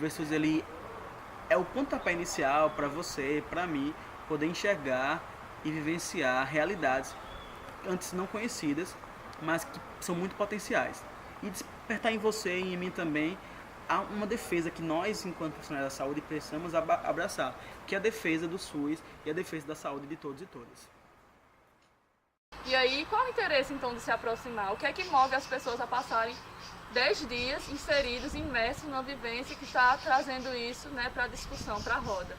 Versus ele é o pontapé inicial para você, para mim, poder enxergar e vivenciar realidades antes não conhecidas, mas que são muito potenciais. E despertar em você e em mim também há uma defesa que nós, enquanto profissionais da saúde, precisamos abraçar, que é a defesa do SUS e a defesa da saúde de todos e todas. E aí, qual o interesse então de se aproximar? O que é que move as pessoas a passarem 10 dias inseridos, imersos numa vivência que está trazendo isso, né, para a discussão, para a roda?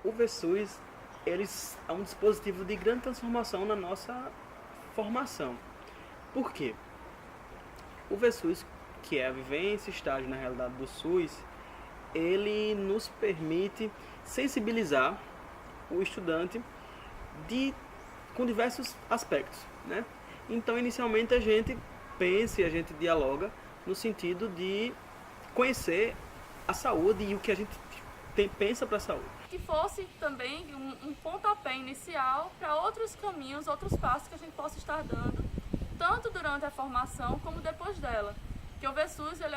O VSUS é um dispositivo de grande transformação na nossa formação. Por quê? O VSUS, que é a vivência e estágio na realidade do SUS, ele nos permite sensibilizar o estudante com diversos aspectos, né? Então, inicialmente, a gente pensa e a gente dialoga no sentido de conhecer a saúde e o que a gente pensa para a saúde. Que fosse também um pontapé inicial para outros caminhos, outros passos que a gente possa estar dando, tanto durante a formação como depois dela. Porque o VSUS ele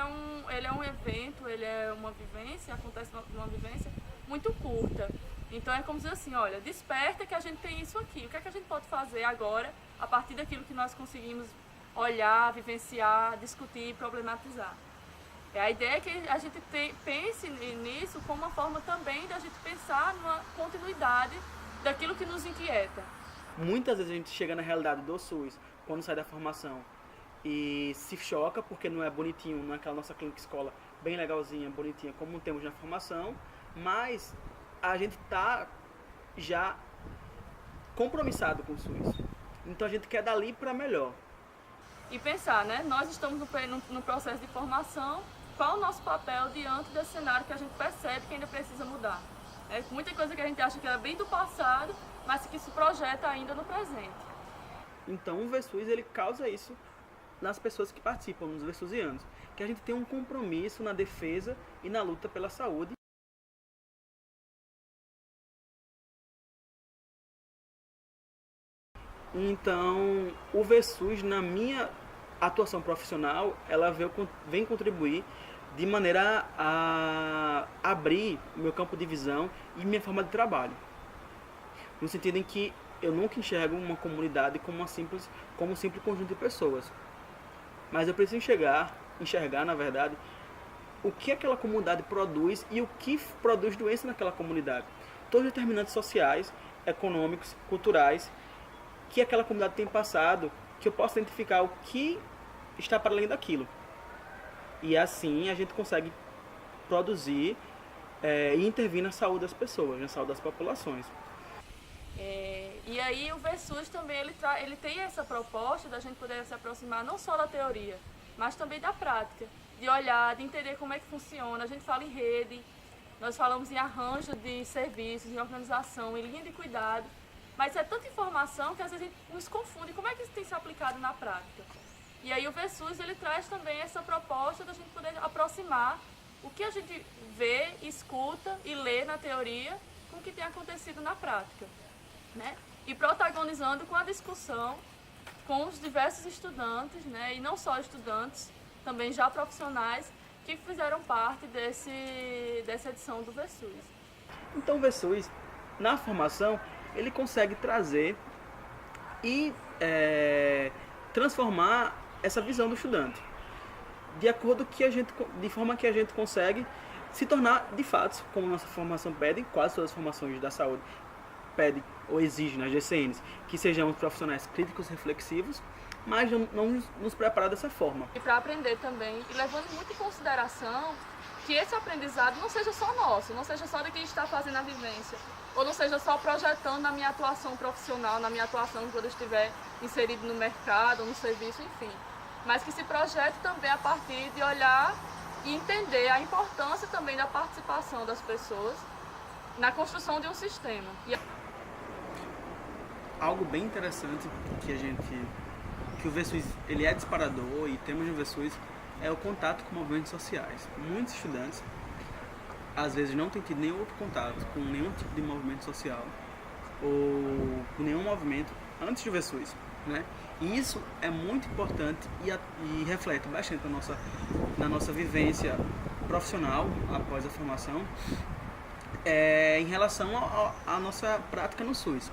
é um evento, ele é uma vivência, acontece uma vivência muito curta. Então é como dizer assim, olha, desperta que a gente tem isso aqui. O que é que a gente pode fazer agora, a partir daquilo que nós conseguimos olhar, vivenciar, discutir, problematizar. A ideia é que a gente pense nisso como uma forma também da gente pensar numa continuidade daquilo que nos inquieta. Muitas vezes a gente chega na realidade do SUS, quando sai da formação, e se choca porque não é bonitinho, não é aquela nossa clínica escola bem legalzinha, bonitinha, como temos na formação, mas a gente está já compromissado com o SUS. Então a gente quer dali para melhor. E pensar, né? Nós estamos no processo de formação, qual o nosso papel diante desse cenário que a gente percebe que ainda precisa mudar. É muita coisa que a gente acha que era bem do passado, mas que se projeta ainda no presente. Então o VSUS ele causa isso nas pessoas que participam, nos versusianos, que a gente tem um compromisso na defesa e na luta pela saúde. Então, o VSUS, na minha atuação profissional, ela vem contribuir de maneira a abrir o meu campo de visão e minha forma de trabalho. No sentido em que eu nunca enxergo uma comunidade como um simples conjunto de pessoas. Mas eu preciso enxergar, na verdade, o que aquela comunidade produz e o que produz doença naquela comunidade. Todos os determinantes sociais, econômicos, culturais, que aquela comunidade tem passado, que eu posso identificar o que está para além daquilo. E assim a gente consegue produzir e intervir na saúde das pessoas, na saúde das populações. E aí o VSUS também ele tem essa proposta da gente poder se aproximar não só da teoria, mas também da prática, de olhar, de entender como é que funciona. A gente fala em rede, nós falamos em arranjo de serviços, em organização, em linha de cuidado, mas é tanta informação que às vezes a gente nos confunde. Como é que isso tem se aplicado na prática? E aí o VSUS ele traz também essa proposta da gente poder aproximar o que a gente vê, escuta e lê na teoria com o que tem acontecido na prática, né? E protagonizando com a discussão com os diversos estudantes, né? E não só estudantes, também já profissionais que fizeram parte dessa edição do VSUS. Então o VSUS, na formação, ele consegue trazer e transformar essa visão do estudante de forma que a gente consegue se tornar de fato, como nossa formação pede, quase todas as formações da saúde pede ou exige nas GCNs, que sejamos profissionais críticos reflexivos, mas não nos prepara dessa forma. E para aprender também, e levando muito em consideração que esse aprendizado não seja só nosso, não seja só de quem está fazendo a vivência, ou não seja só projetando na minha atuação profissional, na minha atuação quando eu estiver inserido no mercado, no serviço, enfim. Mas que se projete também a partir de olhar e entender a importância também da participação das pessoas na construção de um sistema. Algo bem interessante que o VSUS ele é disparador e temos no VSUS é o contato com movimentos sociais. Muitos estudantes às vezes não têm tido nenhum outro contato com nenhum tipo de movimento social ou com nenhum movimento antes do VSUS, né? E isso é muito importante e reflete bastante na nossa vivência profissional após a formação, em relação à nossa prática no SUS.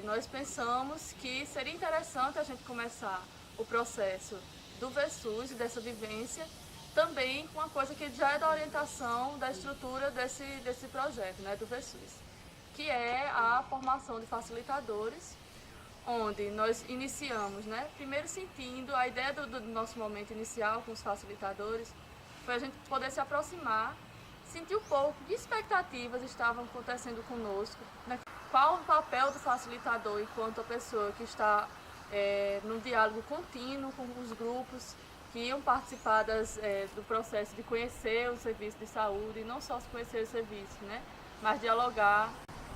Nós pensamos que seria interessante a gente começar o processo do VSUS, dessa vivência, também com uma coisa que já é da orientação da estrutura desse projeto, né, do VSUS, que é a formação de facilitadores, onde nós iniciamos, né, primeiro sentindo, a ideia do nosso momento inicial com os facilitadores foi a gente poder se aproximar, sentir um pouco que expectativas estavam acontecendo conosco, né, qual o papel do facilitador enquanto a pessoa que está num diálogo contínuo com os grupos que iam participar do processo de conhecer o serviço de saúde, e não só se conhecer o serviço, né, mas dialogar,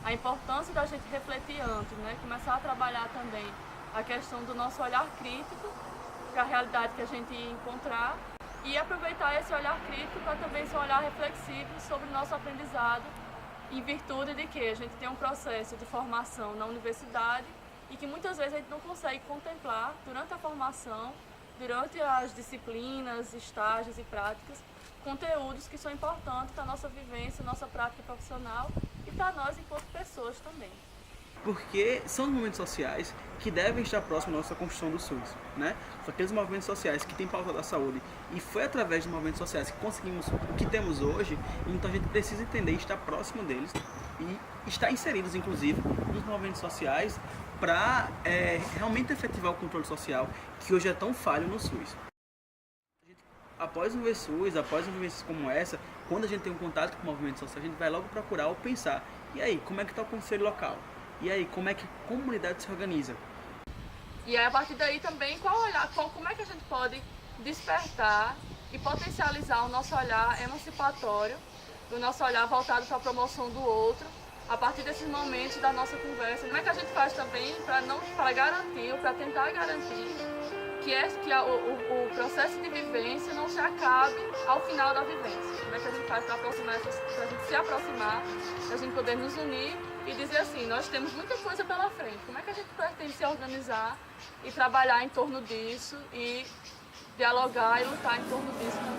a importância da gente refletir antes, né, começar a trabalhar também a questão do nosso olhar crítico para a realidade que a gente ia encontrar e aproveitar esse olhar crítico para também ser um olhar reflexivo sobre o nosso aprendizado, em virtude de que a gente tem um processo de formação na universidade e que muitas vezes a gente não consegue contemplar durante a formação, durante as disciplinas, estágios e práticas, conteúdos que são importantes para a nossa vivência, nossa prática profissional e para nós enquanto pessoas também. Porque são os movimentos sociais que devem estar próximos da nossa construção do SUS, né? São aqueles movimentos sociais que têm pauta da saúde e foi através dos movimentos sociais que conseguimos o que temos hoje, então a gente precisa entender e estar próximo deles e estar inseridos, inclusive, nos movimentos sociais para realmente efetivar o controle social que hoje é tão falho no SUS. Após um VSUS, após uma vivência como essa, quando a gente tem um contato com o movimento social, a gente vai logo procurar ou pensar, e aí, como é que está o conselho local? E aí, como é que a comunidade se organiza? E aí, a partir daí também, como é que a gente pode despertar e potencializar o nosso olhar emancipatório, o nosso olhar voltado para a promoção do outro, a partir desses momentos da nossa conversa. Como é que a gente faz também para garantir, ou para tentar garantir que o processo de vivência não se acabe ao final da vivência? Como é que a gente faz para a gente se aproximar, para a gente poder nos unir e dizer assim, nós temos muita coisa pela frente, como é que a gente pretende se organizar e trabalhar em torno disso e dialogar e lutar em torno disso também?